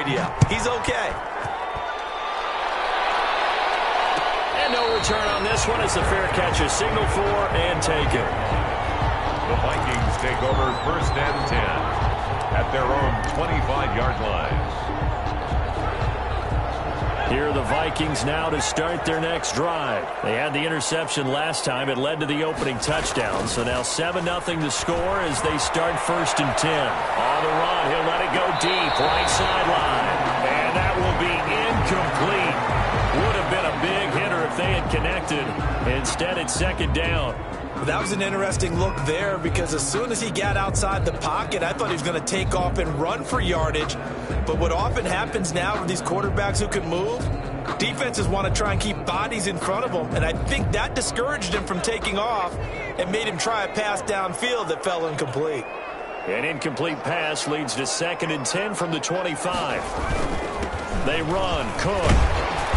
media. He's okay. And no return on this one. It's a fair catch, a signal for and taken. The Vikings take over 1st and 10 at their own 25-yard line. Here are the Vikings now to start their next drive. They had the interception last time. It led to the opening touchdown. So now 7-0 to score as they start 1st and 10. On the run, he'll let it go deep, right sideline. And that will be incomplete. Would have been a big hitter if they had connected. Instead, it's 2nd down. That was an interesting look there because as soon as he got outside the pocket, I thought he was going to take off and run for yardage. But what often happens now with these quarterbacks who can move, defenses want to try and keep bodies in front of them. And I think that discouraged him from taking off and made him try a pass downfield that fell incomplete. An incomplete pass leads to 2nd and 10 from the 25. They run. Cook.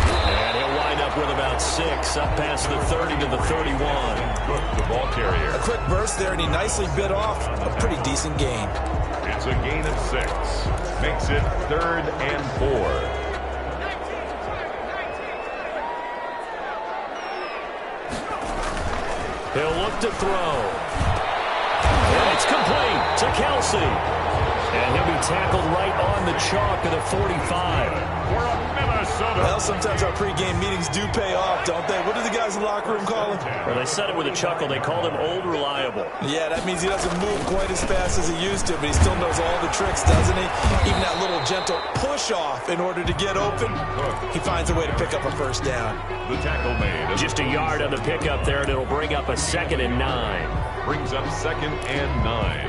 And he'll wind up with about 6 up past the 30 to the 31. Cook, the ball carrier. A quick burst there, and he nicely bit off a pretty decent gain. It's a gain of 6. Makes it 3rd and 4. He'll look to throw. And it's complete to Kelsey. And he'll be tackled right on the chalk of the 45. Well, sometimes our pregame meetings do pay off, don't they? What do the guys in the locker room call him? Well, they said it with a chuckle. They called him Old Reliable. Yeah, that means he doesn't move quite as fast as he used to, but he still knows all the tricks, doesn't he? Even that little gentle push-off in order to get open, he finds a way to pick up a 1st down. The tackle made. Just a yard on the pickup there, and it'll bring up a 2nd and 9. Brings up 2nd and 9.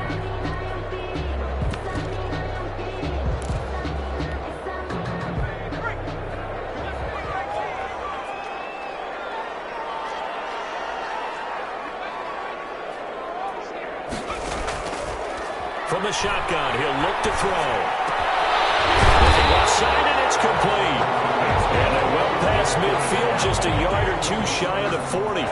From the shotgun, he'll look to throw. Left side, and it's complete. And they're well past midfield, just a yard or 2 shy of the 40.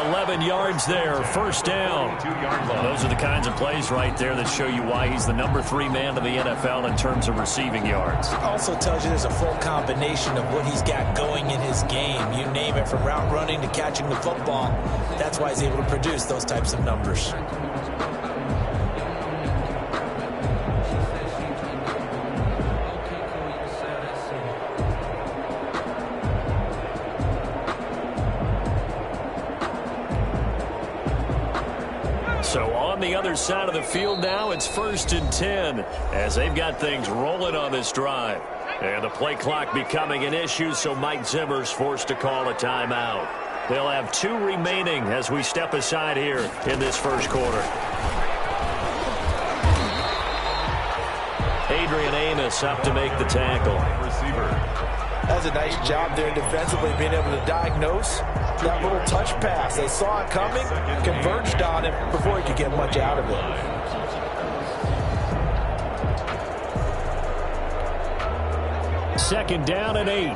11 yards there, 1st down. 2-yard line. Those are the kinds of plays right there that show you why he's the number 3 man in the NFL in terms of receiving yards. Also tells you there's a full combination of what he's got going in his game. You name it, from route running to catching the football. That's why he's able to produce those types of numbers. So on the other side of the field now, it's 1st and 10 as they've got things rolling on this drive. And the play clock becoming an issue, so Mike Zimmer's forced to call a timeout. They'll have 2 remaining as we step aside here in this 1st quarter. Adrian Amos up to make the tackle. Receiver. That's a nice job there defensively, being able to diagnose that little touch pass. They saw it coming, converged on it before he could get much out of it. Second down and 8.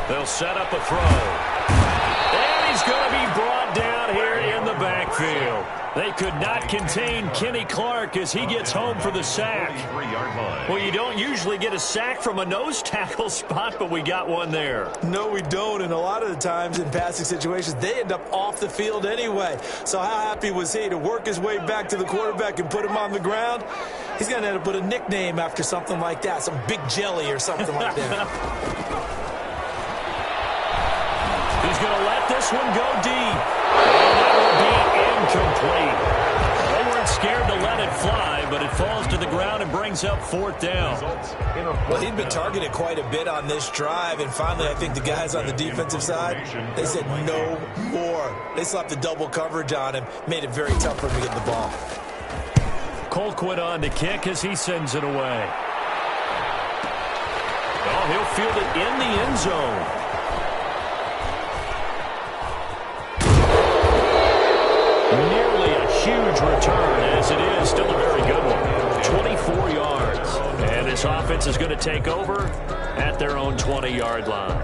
They'll set up a throw. And he's going to be brought down here in the backfield. They could not contain Kenny Clark as he gets home for the sack. Well, you don't usually get a sack from a nose tackle spot, but we got one there. No, we don't, and a lot of the times in passing situations, they end up off the field anyway. So how happy was he to work his way back to the quarterback and put him on the ground? He's going to end up with a nickname after something like that, some Big Jelly or something like that. He's going to let this one go deep. And that will be incomplete. They weren't scared to let it fly, but it falls to the ground and brings up 4th down. Well, he'd been targeted quite a bit on this drive, and finally I think the guys on the defensive side, they said no more. They slapped the double coverage on him, made it very tough for him to get the ball. Colquitt on to kick as he sends it away. Oh, he'll field it in the end zone. Nearly a huge return, as it is still a very good one. 24 yards. And this offense is going to take over at their own 20-yard line.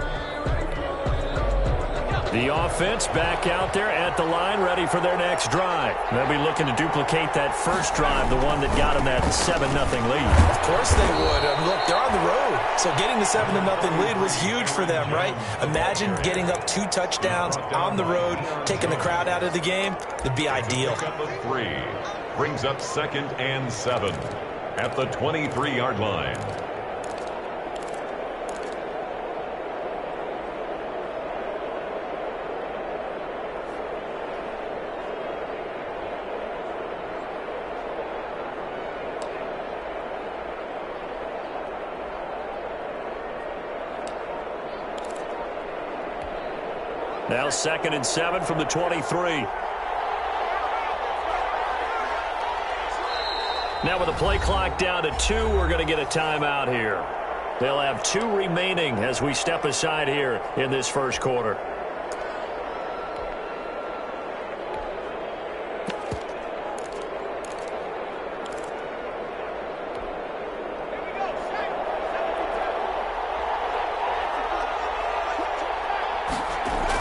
The offense back out there at the line, ready for their next drive. They'll be looking to duplicate that first drive, the one that got them that 7-0 lead. Of course they would. Look, they're on the road, so getting the 7-0 lead was huge for them, right? Imagine getting up 2 touchdowns on the road, taking the crowd out of the game. It'd be ideal. Pickup of 3 brings up 2nd and 7 at the 23-yard line. Now 2nd and 7 from the 23. Now with the play clock down to 2, we're going to get a timeout here. They'll have 2 remaining as we step aside here in this first quarter.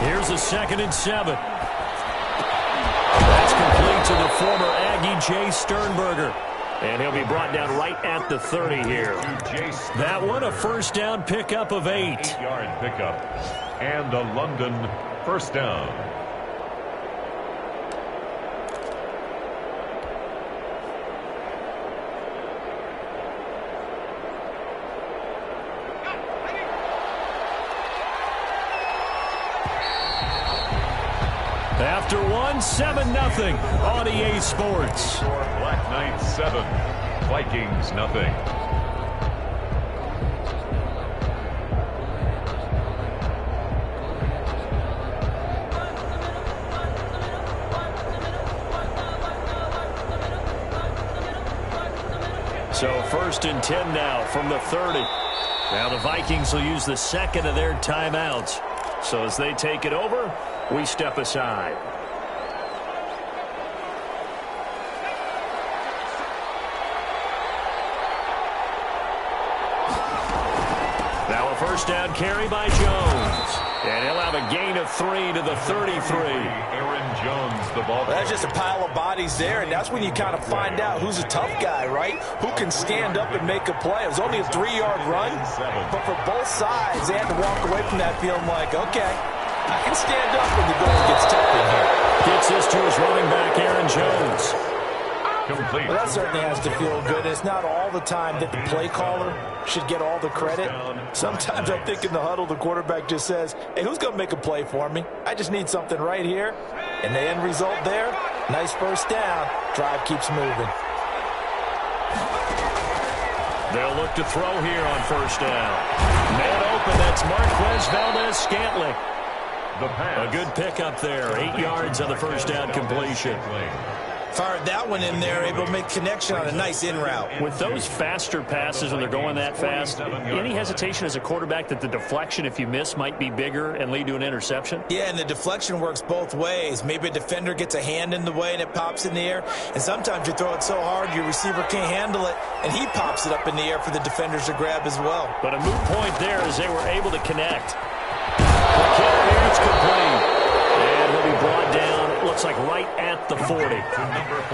Here's a 2nd and 7. That's complete to the former Aggie Jay Sternberger. And he'll be brought down right at the 30 here. That one, a first down pickup of 8. 8-yard pickup. And a London first down. After 7-0 on EA Sports. Black Knights 7, Vikings nothing. So 1st and 10 now from the 30. Now the Vikings will use the 2nd of their timeouts. So as they take it over, we step aside. Now a first down carry by Jones. And he'll have a gain of 3 to the 33. Aaron Jones, the ball. That's just a pile of bodies there, and that's when you kind of find out who's a tough guy, right? Who can stand up and make a play. It was only a 3-yard run, but for both sides, they had to walk away from that feeling like, okay, I can stand up when the going gets tough in here. Gets this to his running back, Aaron Jones. Complete. Well, that certainly has to feel good. It's not all the time that the play caller should get all the credit. Sometimes I think in the huddle, the quarterback just says, hey, who's going to make a play for me? I just need something right here. And the end result there, nice first down. Drive keeps moving. They'll look to throw here on first down. Man open, that's Marquez Valdez-Scantling. A good pickup there. 8 yards on the first down completion. Fired that one in there, able to make connection on a nice in route. With those faster passes when they're going that fast, any hesitation as a quarterback that the deflection, if you miss, might be bigger and lead to an interception? Yeah, and the deflection works both ways. Maybe a defender gets a hand in the way and it pops in the air. And sometimes you throw it so hard your receiver can't handle it, and he pops it up in the air for the defenders to grab as well. But a moot point there as they were able to connect. The kick here, it's complete. And he'll be brought down, it looks like right at the 40.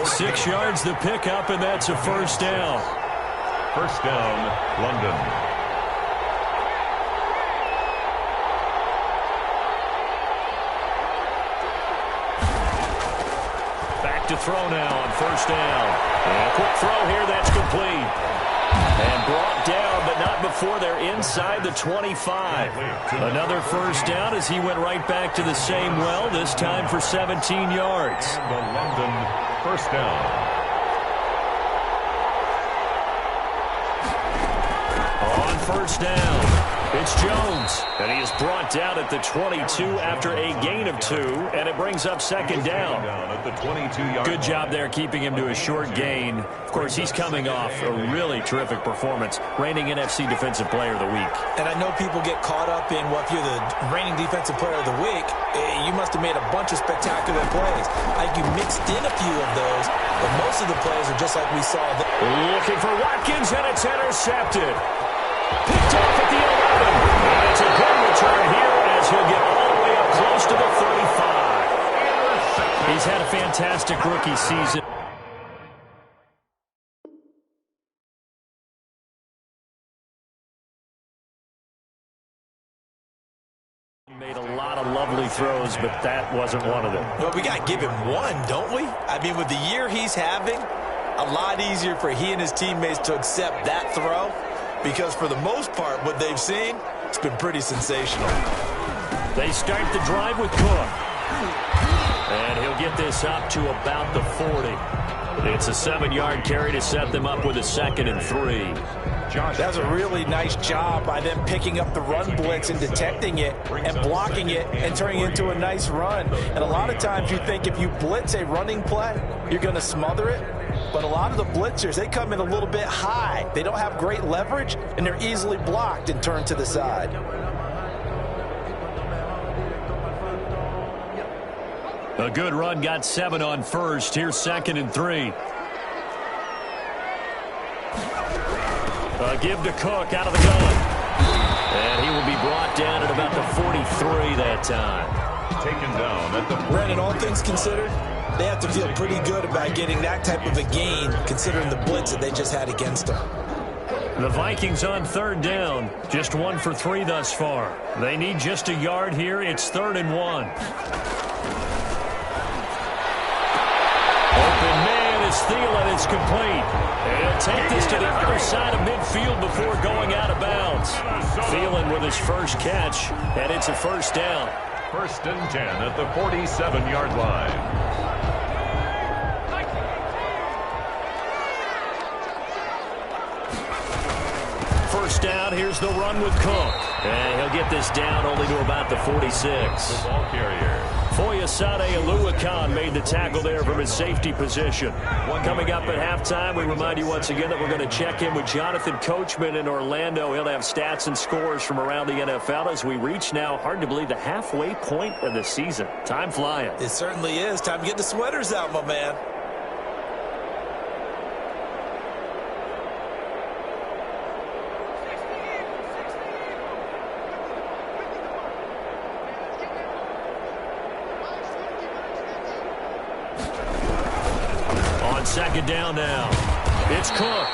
6 yards the pickup, and that's a first down. First down, London. Back to throw now on first down. And a quick throw here, that's complete. And brought down, but not before they're inside the 25. Another first down as he went right back to the same well, this time for 17 yards. And the London first down. On first down, it's Jones. And he is brought down at the 22 after a gain of 2, and it brings up second down. At the 22-yard Good job there keeping him to a short gain. Of course, he's coming off a really terrific performance, reigning NFC Defensive Player of the Week. And I know people get caught up in, well, if you're the reigning Defensive Player of the Week, you must have made a bunch of spectacular plays. I think you mixed in a few of those, but most of the plays are just like we saw. Looking for Watkins, and it's intercepted. Picked off at the 11. And it's a good return here as he'll get all the way up close to the 35. He's had a fantastic rookie season. Made a lot of lovely throws, but that wasn't one of them. Well, we got to give him one, don't we? I mean, with the year he's having, a lot easier for he and his teammates to accept that throw, because for the most part, what they've seen, it's been pretty sensational. They start the drive with Cook. And he'll get this up to about the 40. It's a 7-yard carry to set them up with a 2nd and 3. That's a really nice job by them picking up the run blitz and detecting it and blocking it and turning it into a nice run. And a lot of times you think if you blitz a running play, you're going to smother it. But a lot of the blitzers, they come in a little bit high. They don't have great leverage, and they're easily blocked and turned to the side. A good run, got 7 on first. Here's 2nd and 3. Give to Cook out of the gun. And he will be brought down at about the 43 that time. Taken down at the 40. Brandon, all things considered, they have to feel pretty good about getting that type of a gain, considering the blitz that they just had against them. The Vikings on 3rd down. Just 1 for 3 thus far. They need just a yard here. It's 3rd and 1. Open man is Thielen. It's complete. And he'll take this to the other side of midfield before going out of bounds. Thielen with his first catch, and it's a 1st down. 1st and 10 at the 47-yard line. First down, here's the run with Cook. And he'll get this down only to about the 46. The ball carrier. Foyesade Aluakan made the tackle there from his safety position. Coming up at halftime, we remind you once again that we're going to check in with Jonathan Coachman in Orlando. He'll have stats and scores from around the NFL as we reach now, hard to believe, the halfway point of the season. Time flying. It certainly is. Time to get the sweaters out, my man. Second down now. It's Cook.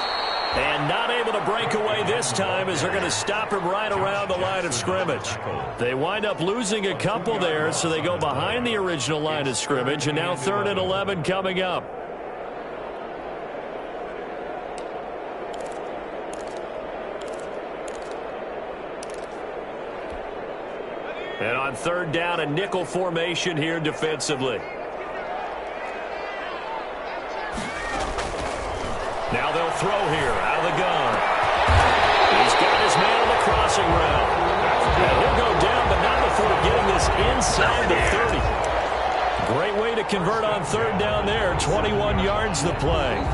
And not able to break away this time as they're going to stop him right around the line of scrimmage. They wind up losing a couple there, so they go behind the original line of scrimmage, and now 3rd and 11 coming up. And on 3rd down, a nickel formation here defensively. Now they'll throw here out of the gun. He's got his man on the crossing route. And he'll go down, but not before getting this inside the 30. Great way to convert on 3rd down there. 21 yards the play.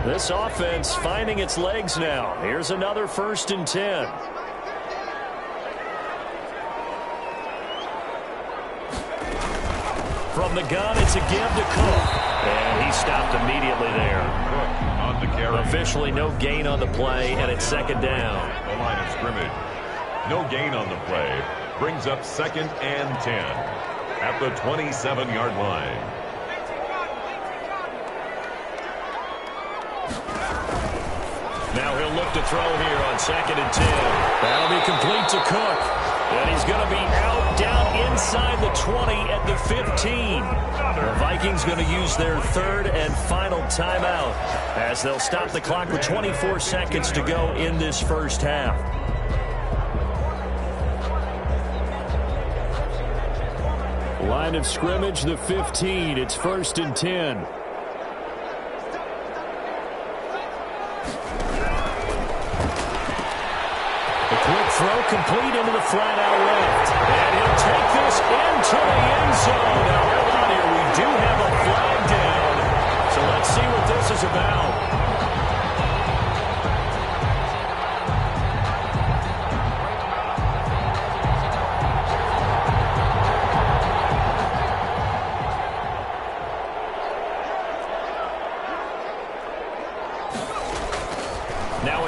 This offense finding its legs now. Here's another 1st and 10. From the gun, it's a give to Cook. And he stopped immediately there. Cook on the carry. Officially no gain on the play, and it's 2nd down. The line of scrimmage. No gain on the play. Brings up 2nd and 10 at the 27-yard line. Now he'll look to throw here on 2nd and 10. That'll be complete to Cook. And he's going to be out down inside the 20 at the 15. The Vikings going to use their 3rd and final timeout as they'll stop the clock with 24 seconds to go in this first half. Line of scrimmage, the 15. It's 1st and 10. Quick throw complete into the flat out left. And he'll take this into the end zone. Now, hold on here. We do have a flag down. So let's see what this is about.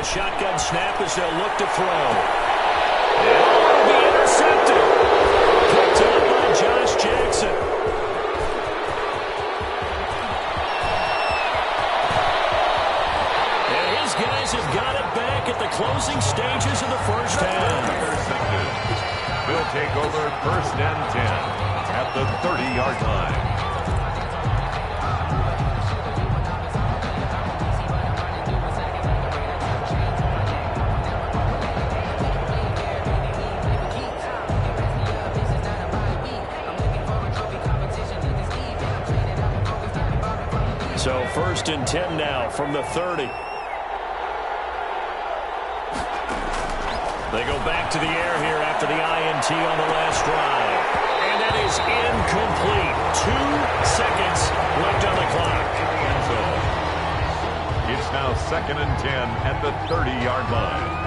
a shotgun snap as they'll look to throw. And it'll be intercepted. Picked up by Josh Jackson. And his guys have got it back at the closing stages of the first half. Will take over 1st and 10 at the 30-yard line. So 1st and 10 now from the 30. They go back to the air here after the INT on the last drive. And that is incomplete. 2 seconds left on the clock. It's now 2nd and 10 at the 30-yard line.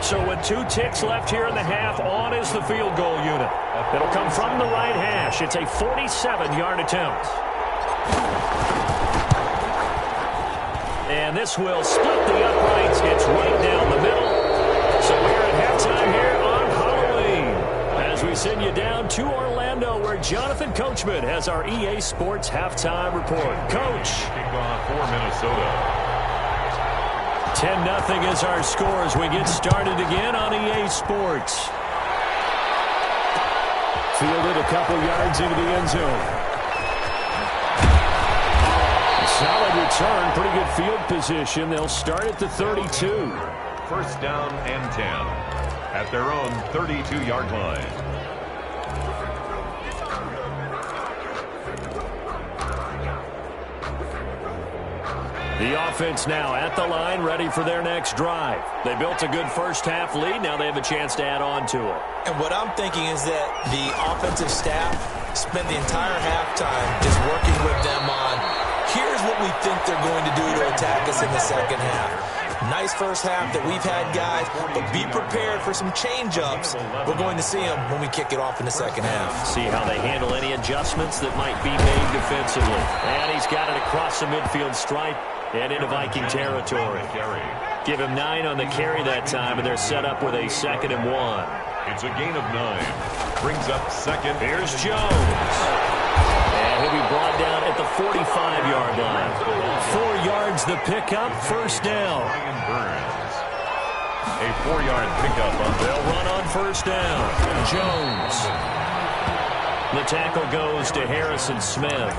So with 2 ticks left here in the half, on is the field goal unit. It'll come from the right hash. It's a 47-yard attempt. And this will split the uprights. It's right down the middle. So we're at halftime here on Halloween as we send you down to Orlando where Jonathan Coachman has our EA Sports halftime report. Coach. Kickoff for Minnesota. 10-0 is our score as we get started again on EA Sports. Fielded a couple yards into the end zone. Solid return, pretty good field position. They'll start at the 32. 1st down and 10 at their own 32-yard line. The offense now at the line, ready for their next drive. They built a good first half lead. Now they have a chance to add on to it. And what I'm thinking is that the offensive staff spent the entire halftime just working with them on, here's what we think they're going to do to attack us in the second half. Nice first half that we've had, guys, but be prepared for some change-ups. We're going to see them when we kick it off in the second half. See how they handle any adjustments that might be made defensively. And he's got it across the midfield stripe and into Viking territory. Give him 9 on the carry that time, and they're set up with a 2nd and 1. It's a gain of 9. Brings up 2nd. Here's Jones. And he'll be brought down at the 45-yard line. 4 yards the pickup, 1st down. A 4-yard pickup. They'll run on 1st down. Jones. The tackle goes to Harrison Smith.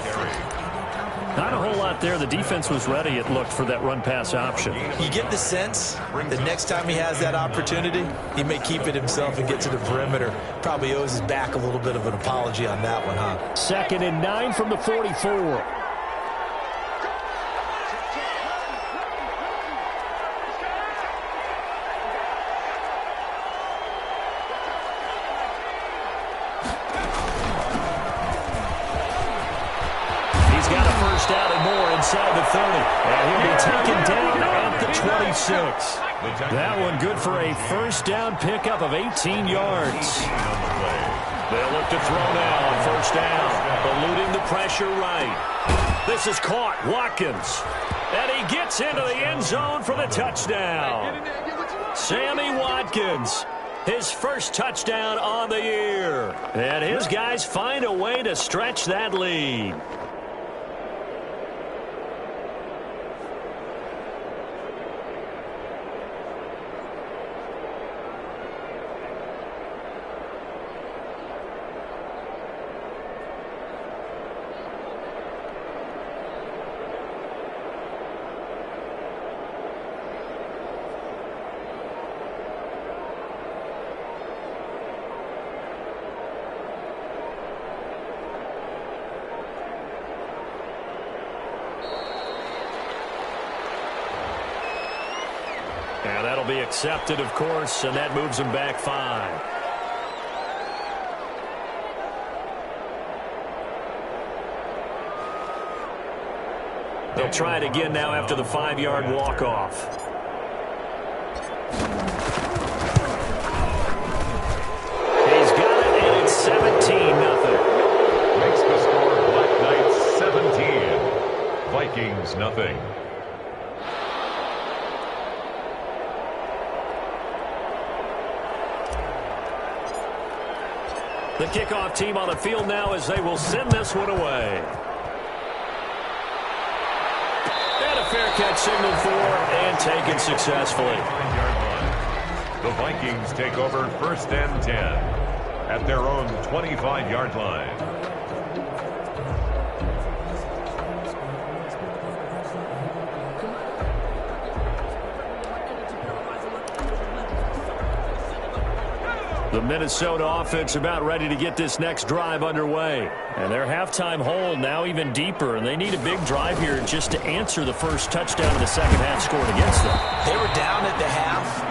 Not a whole lot there. The defense was ready, it looked, for that run-pass option. You get the sense that next time he has that opportunity, he may keep it himself and get to the perimeter. Probably owes his back a little bit of an apology on that one, huh? 2nd and 9 from the 44. Out and more inside the 30. And he'll be taken down at the 26. That one good for a 1st down pickup of 18 yards. They'll look to throw now on 1st down. Eluding the pressure right. This is caught. Watkins. And he gets into the end zone for the touchdown. Sammy Watkins. His first touchdown on the year. And his guys find a way to stretch that lead. And that'll be accepted, of course, and that moves him back 5. They'll try it again now after the 5-yard walk-off. He's got it, and it's 17-0. Makes the score Black Knights The kickoff team on the field now as they will send this one away. And a fair catch signaled for and taken successfully. The Vikings take over 1st and 10 at their own 25-yard line. The Minnesota offense about ready to get this next drive underway. And their halftime hole now even deeper, and they need a big drive here just to answer the first touchdown of the second half scored against them. They were down at the half.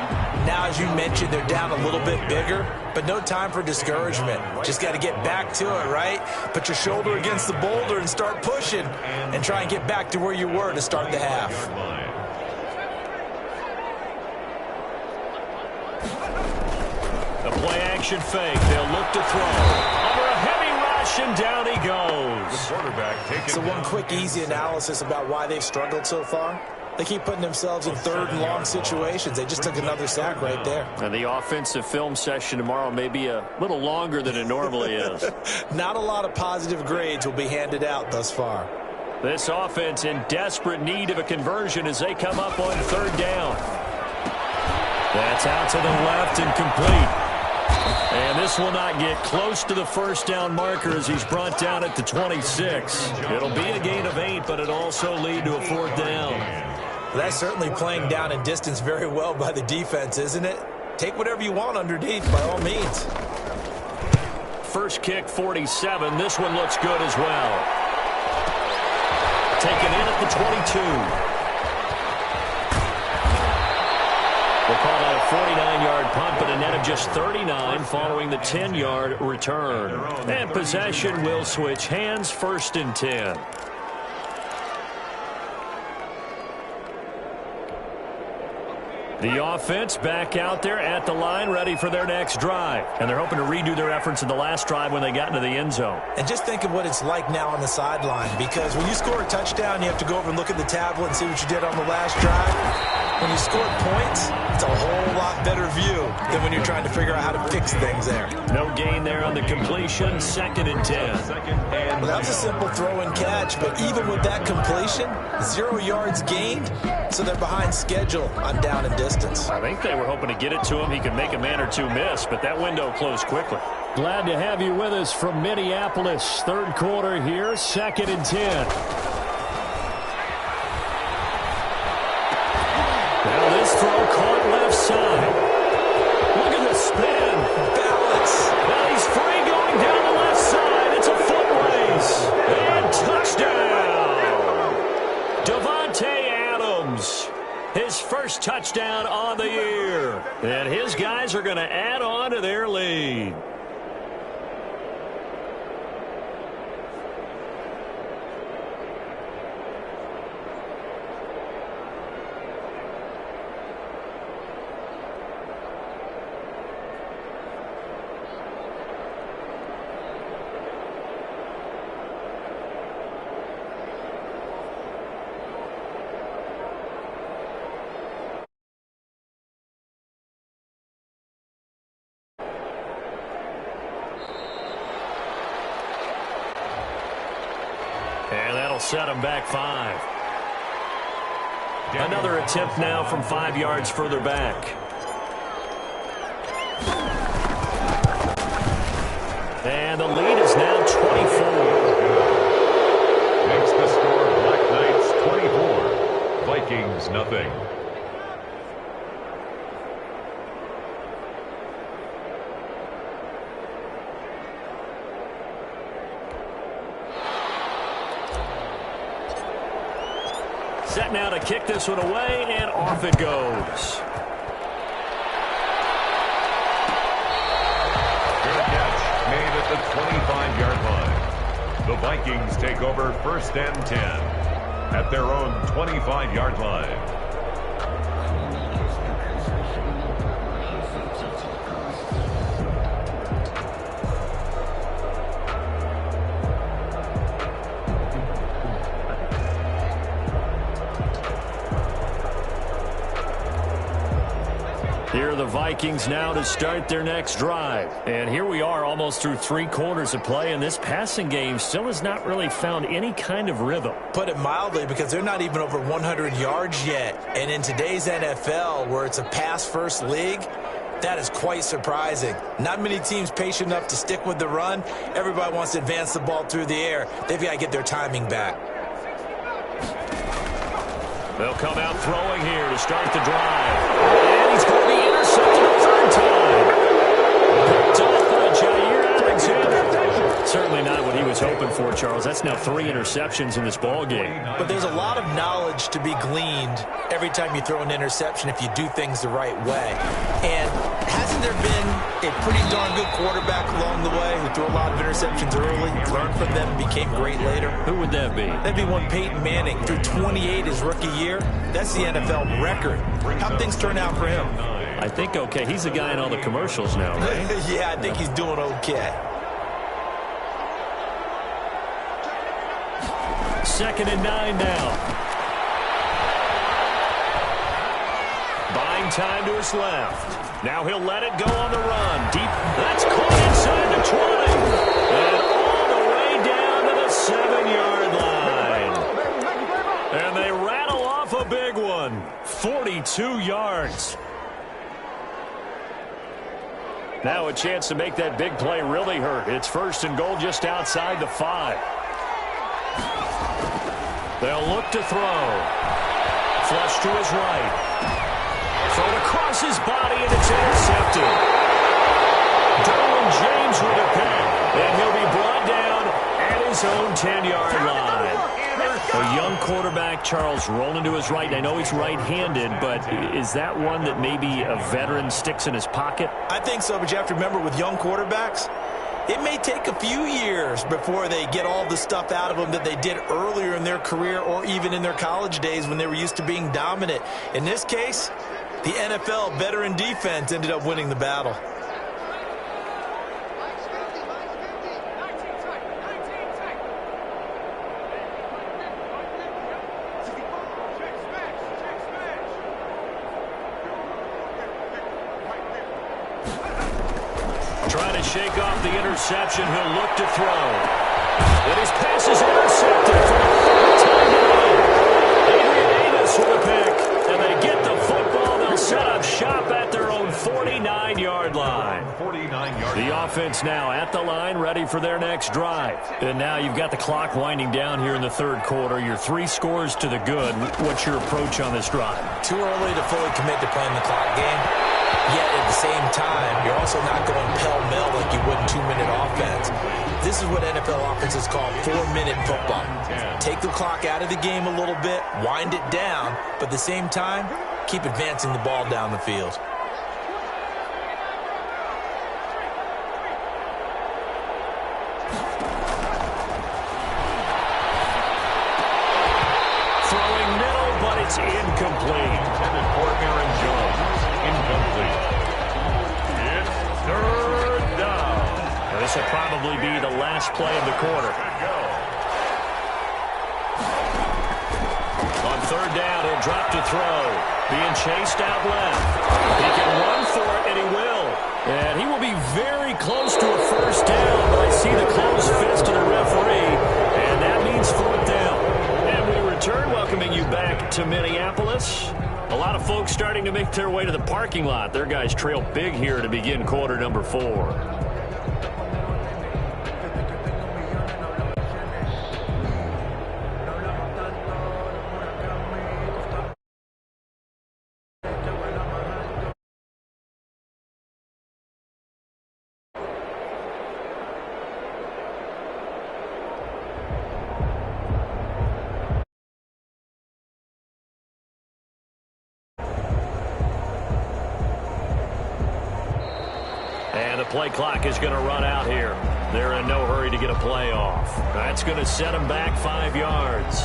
Now, as you mentioned, they're down a little bit bigger, but no time for discouragement. Just got to get back to it, right? Put your shoulder against the boulder and start pushing and try and get back to where you were to start the half. The play-action fake. They'll look to throw. Under a heavy rush, and down he goes. The quarterback taking So one quick, easy analysis about why they've struggled so far. They keep putting themselves in 3rd and long situations. They just took another sack right there. And the offensive film session tomorrow may be a little longer than it normally is. Not a lot of positive grades will be handed out thus far. This offense in desperate need of a conversion as they come up on 3rd down. That's out to the left and complete. And this will not get close to the 1st down marker as he's brought down at the 26. It'll be a gain of 8, but it also lead to a 4th down. Well, that's certainly playing down in distance very well by the defense, isn't it? Take whatever you want underneath, by all means. First kick, 47. This one looks good as well. Taken in at the 22. We'll call that a 49-yard punt, but a net of just 39 following the 10-yard return. And possession will switch hands, 1st and 10. The offense back out there at the line, ready for their next drive. And they're hoping to redo their efforts in the last drive when they got into the end zone. And just think of what it's like now on the sideline, because when you score a touchdown, you have to go over and look at the tablet and see what you did on the last drive. When you score points, it's a whole lot better view than when you're trying to figure out how to fix things there. No gain there on the completion, 2nd and 10. Well, that was a simple throw and catch, but even with that completion, 0 yards gained, so they're behind schedule on down and distance. I think they were hoping to get it to him. He could make a man or two miss, but that window closed quickly. Glad to have you with us from Minneapolis. 3rd quarter here, 2nd and 10. Now this throw caught left side. Look at the spin. Balance. Now he's free going down the left side. It's a foot race. And touchdown. Davante Adams. His first touchdown on the year. And his guys are going to add on to their lead. And that'll set him back 5. Another attempt now from 5 yards further back. And the lead is now 24. Makes the score Black Knights 24. Vikings nothing. Set now to kick this one away, and off it goes. Good catch made at the 25-yard line. The Vikings take over 1st and 10 at their own 25-yard line. Here the Vikings now to start their next drive. And here we are almost through 3 quarters of play, and this passing game still has not really found any kind of rhythm. Put it mildly, because they're not even over 100 yards yet. And in today's NFL, where it's a pass-first league, that is quite surprising. Not many teams patient enough to stick with the run. Everybody wants to advance the ball through the air. They've got to get their timing back. They'll come out throwing here to start the drive. And he's going to be intercepted a 3rd time. Picked off by Jair Alexander. Certainly not what he was hoping for, Charles. That's now 3 interceptions in this ball game. But there's a lot of knowledge to be gleaned every time you throw an interception if you do things the right way. And hasn't there been a pretty darn good quarterback along the way who threw a lot of interceptions early, learned from them, and became great later? Who would that be? That'd be one Peyton Manning. Threw 28 his rookie year. That's the NFL record. How'd things turn out for him? I think okay. He's the guy in all the commercials now, right? Yeah, I think he's doing okay. 2nd and 9 now. Buying time to his left. Now he'll let it go on the run. Deep. That's caught inside the 20. And all the way down to the 7-yard line. And they rattle off a big one. 42 yards. Now a chance to make that big play really hurt. It's 1st and goal just outside the 5. They'll look to throw. Flush to his right. Thrown across his body, and it's intercepted. Derwin James with a pick. And he'll be brought down at his own 10-yard line. A young quarterback, Charles, rolling to his right. I know he's right-handed, but is that one that maybe a veteran sticks in his pocket? I think so, but you have to remember with young quarterbacks, it may take a few years before they get all the stuff out of them that they did earlier in their career or even in their college days when they were used to being dominant. In this case, the NFL veteran defense ended up winning the battle. Trying to shake off the interception. He'll look to throw. And his pass is intercepted for the 3rd time today. Adrian Amos with a pick. And they get the football. They'll set up shop at their own 49-yard line. The offense now at the line, ready for their next drive. And now you've got the clock winding down here in the 3rd quarter. You're 3 scores to the good. What's your approach on this drive? Too early to fully commit to playing the clock game. Yet at the same time, you're also not going pell-mell like you would in 2-minute offense. This is what NFL offenses call 4-minute football. Take the clock out of the game a little bit, wind it down, but at the same time, keep advancing the ball down the field. Throwing middle, but it's incomplete. Intended for Aaron Jones. Incomplete. It's 3rd down. Now, this will probably be the last play of the quarter. On 3rd down, he'll drop to throw. Being chased out left. He can run for it, and he will. And he will be very close to a 1st down, but I see the closed fist of the referee, and that means 4th down. And we return, welcoming you back to Minneapolis. A lot of folks starting to make their way to the parking lot. Their guys trail big here to begin quarter number 4. And the play clock is going to run out here. They're in no hurry to get a play off. That's going to set them back 5 yards.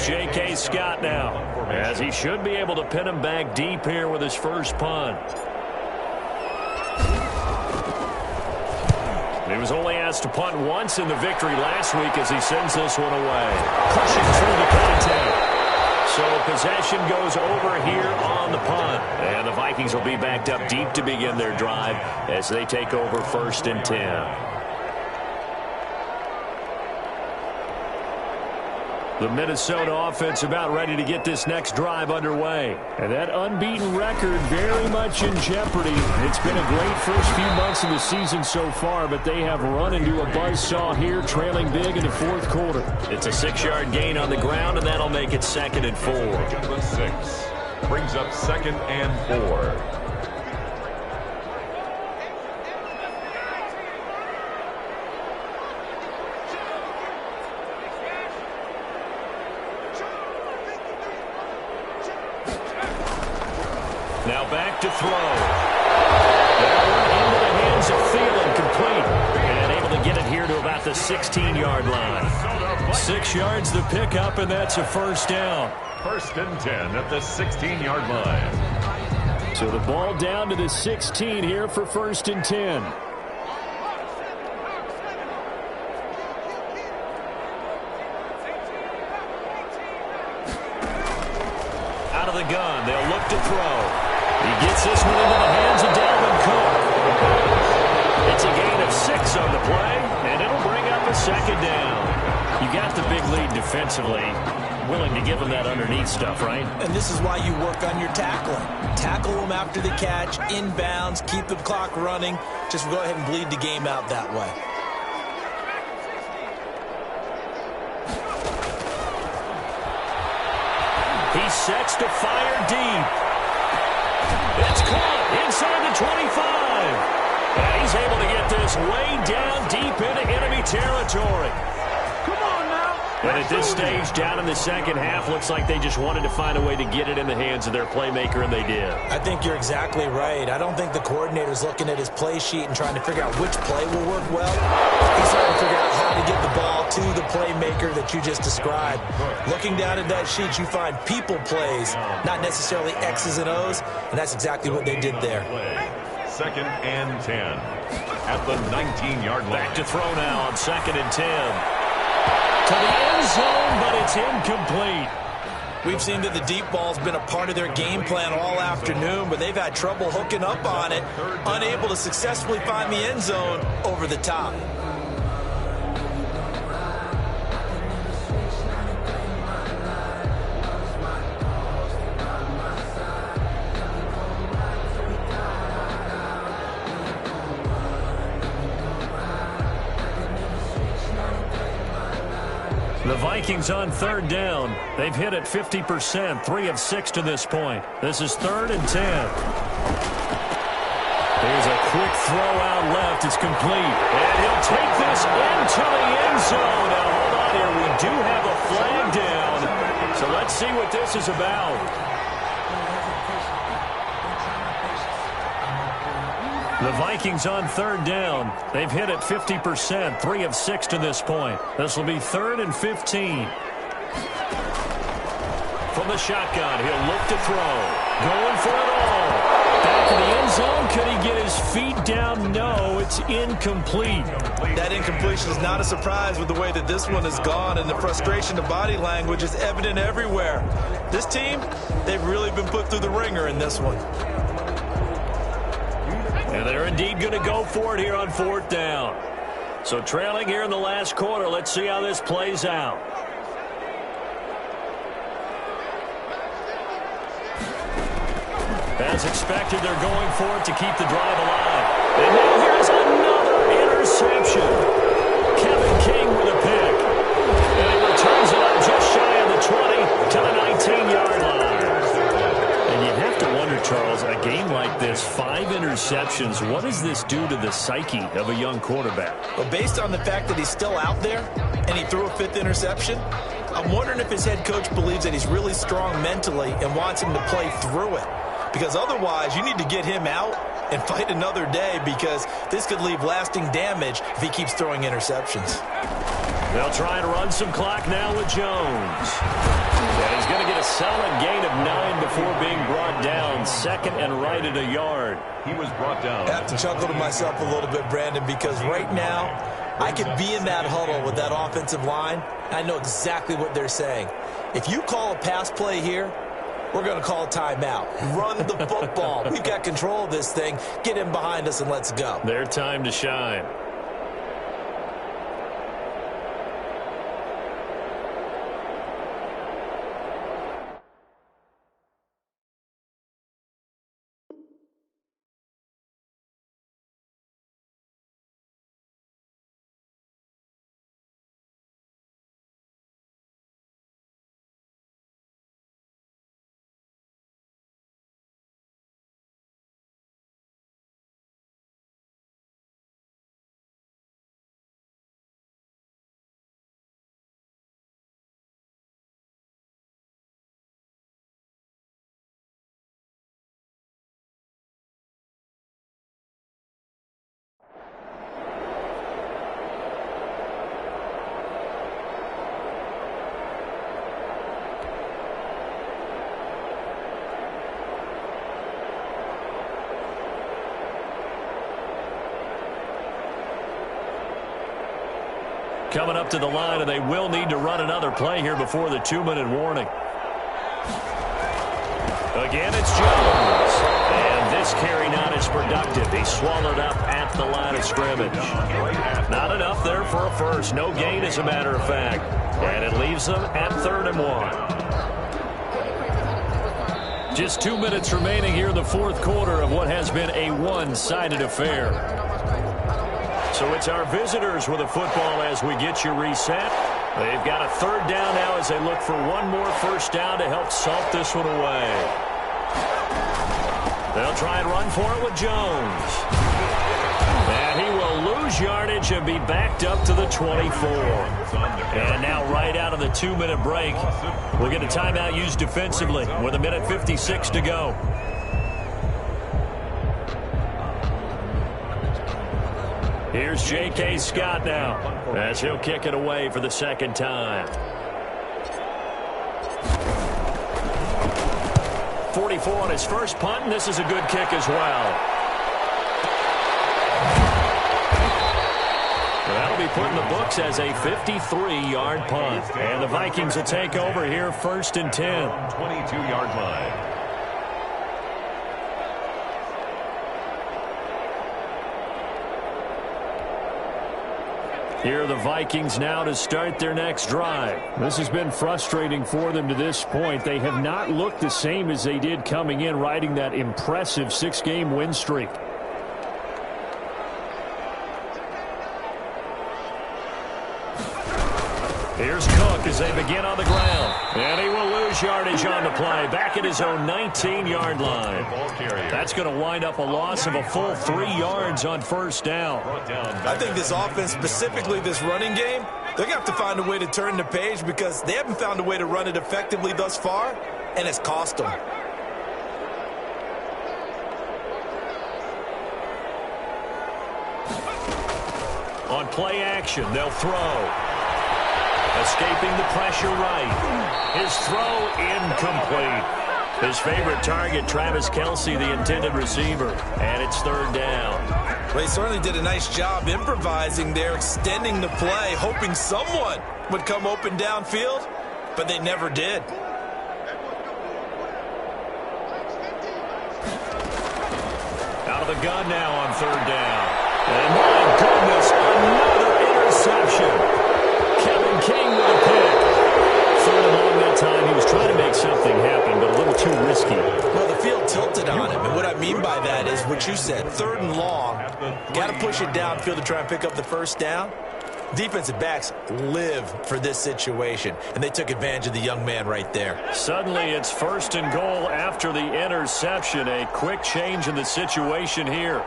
J.K. Scott now, as he should be able to pin him back deep here with his first punt. He was only asked to punt once in the victory last week as he sends this one away. Pushing through the contact. So possession goes over here on the punt. And the Vikings will be backed up deep to begin their drive as they take over 1st and 10. The Minnesota offense about ready to get this next drive underway. And that unbeaten record very much in jeopardy. It's been a great first few months of the season so far, but they have run into a buzzsaw here, trailing big in the 4th quarter. It's a 6-yard gain on the ground, and that'll make it 2nd and 4. 6 brings up 2nd and 4. Now back to throw. That one into the hands of Thielen, complete. And able to get it here to about the 16-yard line. 6 yards the pickup, and that's a 1st down. 1st and 10 at the 16-yard line. So the ball down to the 16 here for 1st and 10. Out of the gun, they'll look to throw. He gets this one into the hands of Dalvin Cook. It's a gain of 6 on the play, and it'll bring up a 2nd down. You got the big lead defensively. Willing to give them that underneath stuff, right? And this is why you work on your tackling. Tackle them after the catch, inbounds, keep the clock running. Just go ahead and bleed the game out that way. He sets to fire deep. It's caught inside the 25. And he's able to get this way down deep into enemy territory. Come on now. And at this stage, down in the 2nd half, looks like they just wanted to find a way to get it in the hands of their playmaker, and they did. I think you're exactly right. I don't think the coordinator's looking at his play sheet and trying to figure out which play will work well. He's trying to figure out how to get the ball to the playmaker that you just described. Looking down at that sheet, you find people plays, not necessarily X's and O's, and that's exactly what they did there. 2nd and 10 at the 19-yard line. Back to throw now on 2nd and 10. To the end zone, but it's incomplete. We've seen that the deep ball's been a part of their game plan all afternoon, but they've had trouble hooking up on it, unable to successfully find the end zone over the top. The Vikings on 3rd down. They've hit it 50%, 3 of 6 to this point. This is 3rd and 10. Here's a quick throw out left. It's complete. And he'll take this into the end zone. Now, hold on here. We do have a flag down. So let's see what this is about. The Vikings on 3rd down. They've hit it 50%, 3 of 6 to this point. This will be 3rd and 15. From the shotgun, he'll look to throw. Going for it all. Back in the end zone. Could he get his feet down? No, it's incomplete. That incompletion is not a surprise with the way that this one has gone, and the frustration to body language is evident everywhere. This team, they've really been put through the ringer in this one. And they're indeed going to go for it here on 4th down. So trailing here in the last quarter. Let's see how this plays out. As expected, they're going for it to keep the drive alive. And now here's another interception. Kevin King with a pick. And he returns it up just shy of the 20 to the 19-yard line. And you have to wonder, Charles, a game like this, 5 interceptions, what does this do to the psyche of a young quarterback? Well, based on the fact that he's still out there and he threw a 5th interception, I'm wondering if his head coach believes that he's really strong mentally and wants him to play through it. Because otherwise, you need to get him out and fight another day, because this could leave lasting damage if he keeps throwing interceptions. They'll try and run some clock now with Jones. And he's going to get a solid gain of 9 before being brought down. Second and right at a yard. He was brought down. I have to chuckle to myself a little bit, Brandon, because right now I could be in that huddle with that offensive line. I know exactly what they're saying. If you call a pass play here, we're going to call a timeout. Run the football. We've got control of this thing. Get in behind us and let's go. Their time to shine. Coming up to the line, and they will need to run another play here before the 2-minute warning. Again, it's Jones. And this carry not as productive. He's swallowed up at the line of scrimmage. Not enough there for a first. No gain, as a matter of fact. And it leaves them at 3rd and 1. Just 2 minutes remaining here in the fourth quarter of what has been a one-sided affair. So it's our visitors with the football as we get you reset. They've got a 3rd down now as they look for one more first down to help salt this one away. They'll try and run for it with Jones. And he will lose yardage and be backed up to the 24. And now right out of the 2-minute break, we'll get a timeout used defensively with 1:56 to go. Here's J.K. Scott now as he'll kick it away for the second time. 44 on his first punt, and this is a good kick as well. That'll be put in the books as a 53-yard punt. And the Vikings will take over here 1st and 10. 22-yard line. Here are the Vikings now to start their next drive. This has been frustrating for them to this point. They have not looked the same as they did coming in, riding that impressive 6-game win streak. Here's Cook as they begin on the ground. And he will lose yardage on the play. Back at his own 19-yard line. That's going to wind up a loss of a full 3 yards on first down. I think this offense, specifically this running game, they're going to have to find a way to turn the page because they haven't found a way to run it effectively thus far, and it's cost them. On play action, they'll throw. Escaping the pressure right. His throw incomplete. His favorite target, Travis Kelce, the intended receiver. And it's 3rd down. Well, he certainly did a nice job improvising there, extending the play, hoping someone would come open downfield, but they never did. Out of the gun now on 3rd down. And my goodness, another interception. Kevin King with a pick. 3rd and long that time. He was trying to make something happen, but a little too risky. Well, the field tilted on him, and what I mean by that is what you said. 3rd and long, got to push it downfield to try and pick up the first down. Defensive backs live for this situation, and they took advantage of the young man right there. Suddenly, it's 1st and goal after the interception. A quick change in the situation here.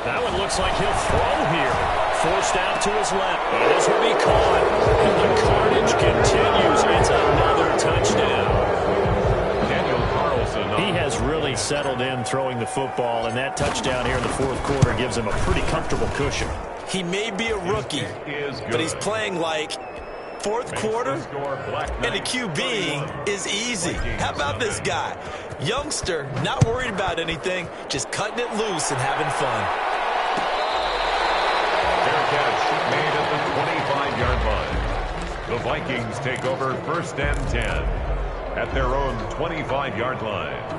That one looks like he'll throw here. Forced out to his left. And this will be caught. And the carnage continues. It's another touchdown. He has really settled in throwing the football, and that touchdown here in the fourth quarter gives him a pretty comfortable cushion. He may be a rookie, but he's playing like fourth quarter, and the QB is easy. How about this guy? Youngster, not worried about anything, just cutting it loose and having fun. Fair catch made at the 25-yard line. The Vikings take over 1st and 10 at their own 25-yard line.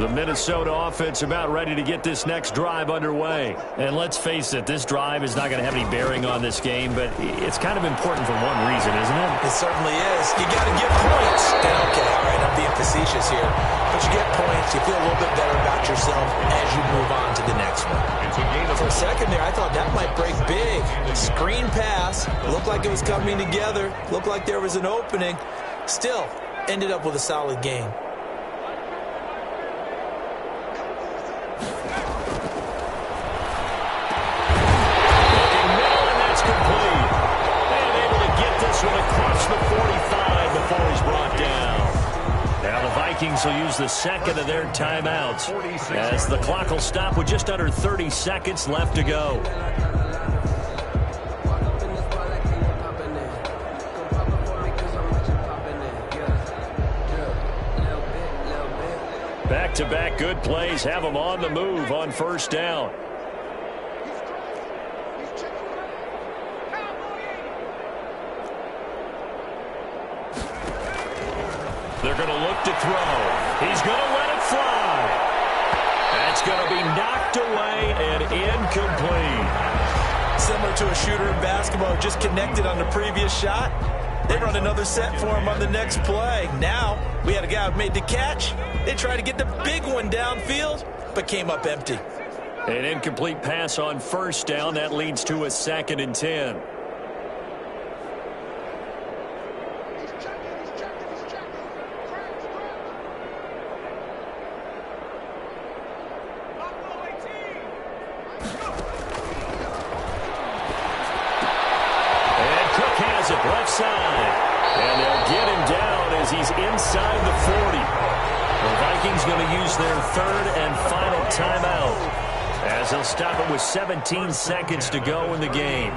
The Minnesota offense about ready to get this next drive underway. And let's face it, this drive is not going to have any bearing on this game, but it's kind of important for one reason, isn't it? It certainly is. You got to get points. And okay, all right, I'm being facetious here. But you get points, you feel a little bit better about yourself as you move on to the next one. For a second there, I thought that might break big. Screen pass. Looked like it was coming together. Looked like there was an opening. Still, ended up with a solid game. Across the 45 before he's brought down. Now the Vikings will use the second of their timeouts as the clock will stop with just under 30 seconds left to go. Back-to-back good plays have them on the move on 1st down. They're going to look to throw. He's going to let it fly. That's going to be knocked away and incomplete. Similar to a shooter in basketball, just connected on the previous shot. They run another set for him on the next play. Now, we had a guy who made the catch. They tried to get the big one downfield, but came up empty. An incomplete pass on 1st down. That leads to a 2nd and 10. Left side. And they'll get him down as he's inside the 40. The Vikings going to use their 3rd and final timeout as they'll stop it with 17 seconds to go in the game.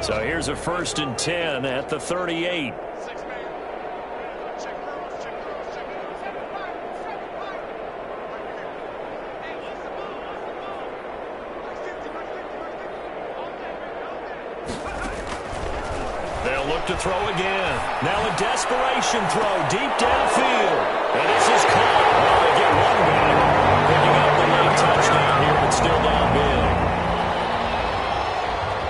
So here's a 1st and 10 at the 38. To throw again. Now a desperation throw deep downfield. And this is caught. Well, they get one back. Picking up the late touchdown here, but still down big.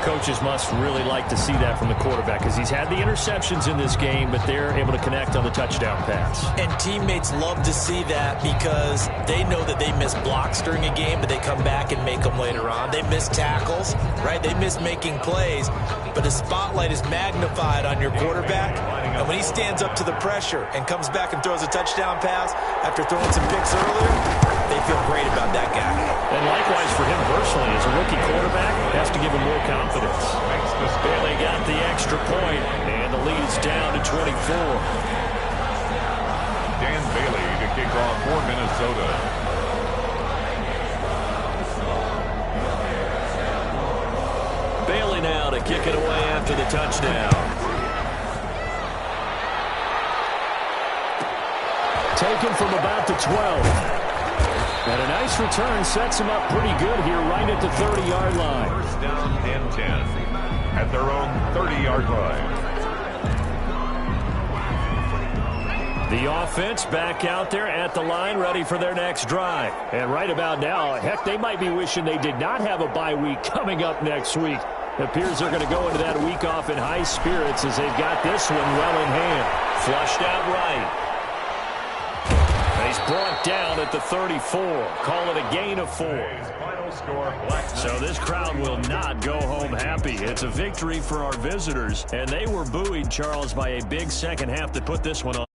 Coaches must really like to see that from the quarterback because he's had the interceptions in this game, but they're able to connect on the touchdown pass. And teammates love to see that because they know that they miss blocks during a game, but they come back and make them later on. They miss tackles, right? They miss making plays, but the spotlight is magnified on your quarterback. And when he stands up to the pressure and comes back and throws a touchdown pass after throwing some picks earlier, they feel great about that guy. And likewise for him personally, as a rookie quarterback, has to give him more confidence. Bailey got the extra point, and the lead is down to 24. Dan Bailey to kick off for Minnesota. Bailey now to kick it away after the touchdown. Taken from about the 12. And a nice return sets him up pretty good here right at the 30-yard line. 1st down and 10 at their own 30-yard line. The offense back out there at the line ready for their next drive. And right about now, heck, they might be wishing they did not have a bye week coming up next week. It appears they're going to go into that week off in high spirits as they've got this one well in hand. Flushed out right. brought down at the 34. Call it a gain of 4. Final score, So this crowd will not go home happy. It's a victory for our visitors, and they were buoyed, Charles, by a big second half to put this one on.